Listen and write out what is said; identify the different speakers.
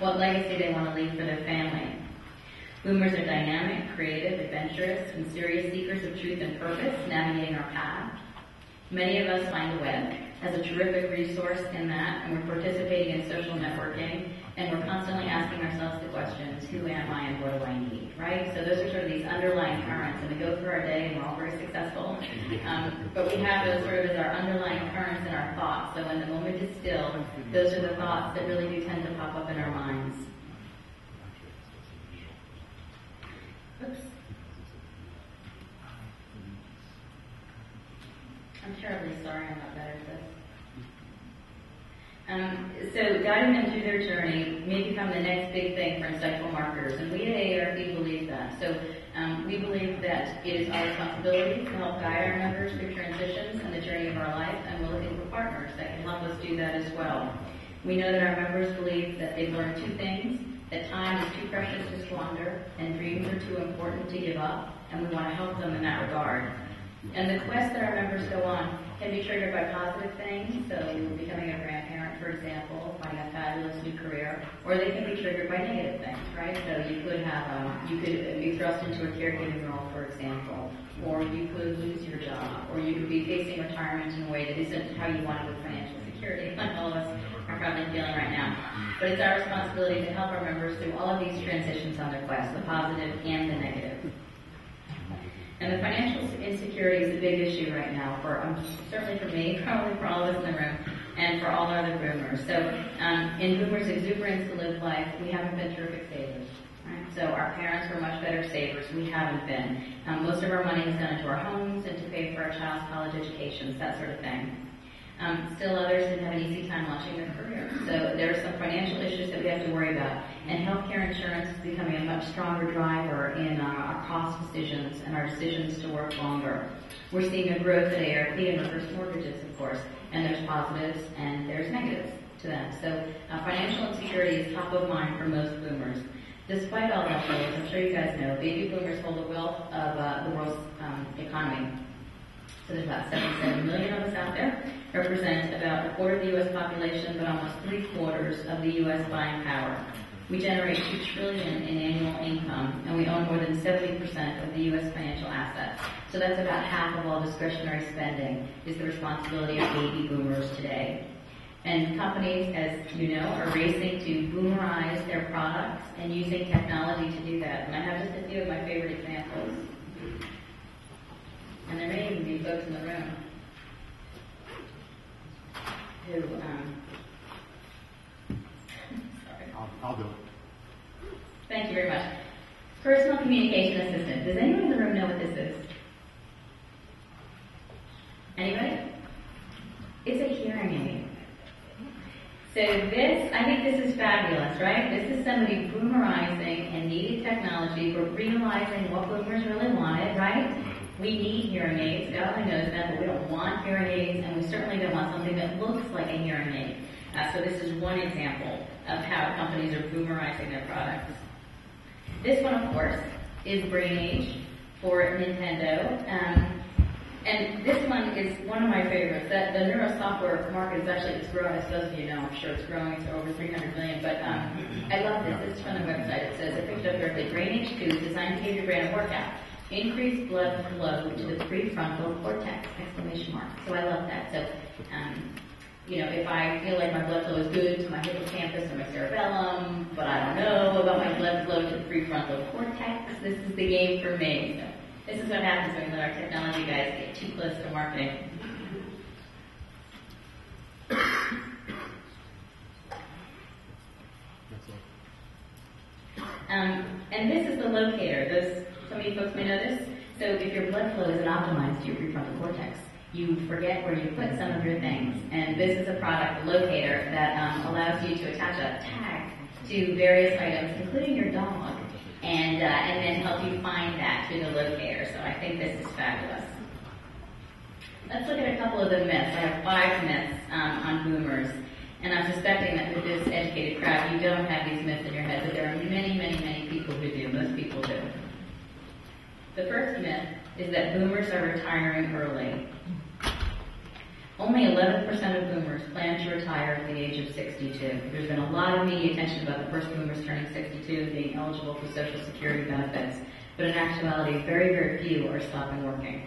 Speaker 1: what legacy they want to leave for their family. Boomers are dynamic, creative, adventurous, and serious seekers of truth and purpose, navigating our path. Many of us find the web as a terrific resource in that, and we're participating in social networking, and we're constantly asking ourselves the questions, who am I and what do I need, right? So those are sort of these underlying currents, and we go through our day and we're all very successful, but we have those sort of as our underlying currents in our thoughts. So when the moment is still, those are the thoughts that really do tend to pop up in our minds. Oops. I'm terribly sorry I'm not better at this. So guiding them through their journey may become the next big thing for insightful marketers, and we at AARP believe that. So we believe that it is our responsibility to help guide our members through transitions and the journey of our life, and we're looking for partners that can help us do that as well. We know that our members believe that they've learned two things, that time is too precious to squander, and dreams are too important to give up, and we want to help them in that regard. And the quest that our members go on can be triggered by positive things, so becoming a grandparent, for example, finding a fabulous new career, or they can be triggered by negative things, right? So you could have, you could be thrust into a caregiving role, for example, or you could lose your job, or you could be facing retirement in a way that isn't how you want it with financial security, like all of us are probably feeling right now. But it's our responsibility to help our members through all of these transitions on their quest, the positive and the negative. And the financial insecurity is a big issue right now for, certainly for me, probably for all of us in the room, and for all other boomers. So in boomers' exuberance to live life, we haven't been terrific savers. Right? So our parents were much better savers. We haven't been. Most of our money has gone into our homes and to pay for our child's college educations, that sort of thing. Still others didn't have an easy time launching their career. So there are some financial issues that we have to worry about. And healthcare insurance is becoming a much stronger driver in our cost decisions and our decisions to work longer. We're seeing a growth at AARP in reverse mortgages, of course, and there's positives and there's negatives to them. So financial insecurity is top of mind for most boomers. Despite all that, though, as I'm sure you guys know, baby boomers hold the wealth of the world's economy. So there's about 77 million of us out there, represent about a quarter of the U.S. population, but almost 3/4 of the U.S. buying power. We generate $2 trillion in annual income, and we own more than 70% of the U.S. financial assets. So that's about half of all discretionary spending is the responsibility of baby boomers today. And companies, as you know, are racing to boomerize their products and using technology to do that. And I have just a few of my favorite examples. And there may even be folks in the room who, sorry.
Speaker 2: I'll do it.
Speaker 1: Thank you very much. Personal communication assistant. Does anyone in the room know what this is? Anybody? It's a hearing aid. So this, I think this is fabulous, right? This is somebody boomerizing and needed technology, but realizing what boomers really wanted, right? We need hearing aids, God only knows that, but we don't want hearing aids, and we certainly don't want something that looks like a hearing aid. So this is one example of how companies are boomerizing their products. This one, of course, is Brain Age for Nintendo. And this one is one of my favorites. The neurosoftware market is actually, it's growing, as those of you know, I'm sure it's growing, it's over 300 million, but I love this. This is from the website. It says, I picked up directly, Brain Age 2 is designed to give your brain a workout. Increase blood flow to the prefrontal cortex, exclamation mark. So I love that. So, you know, if I feel like my blood flow is good to my hippocampus or my cerebellum, but I don't know about my blood flow to the prefrontal cortex, this is the game for me. So this is what happens when we let our technology guys get too close to marketing. And this is the locator. Some of you folks may know this. So if your blood flow isn't optimized to your prefrontal cortex, you forget where you put some of your things. And this is a product, a locator, that allows you to attach a tag to various items, including your dog, and then help you find that through the locator. So I think this is fabulous. Let's look at a couple of the myths. I have 5 myths on boomers. And I'm suspecting that with this educated crowd, you don't have these myths in your head, but there are many, many, many people who do. Most people do. The first myth is that boomers are retiring early. Only 11% of boomers plan to retire at the age of 62. There's been a lot of media attention about the first boomers turning 62 and being eligible for Social Security benefits, but in actuality, very, very few are stopping working.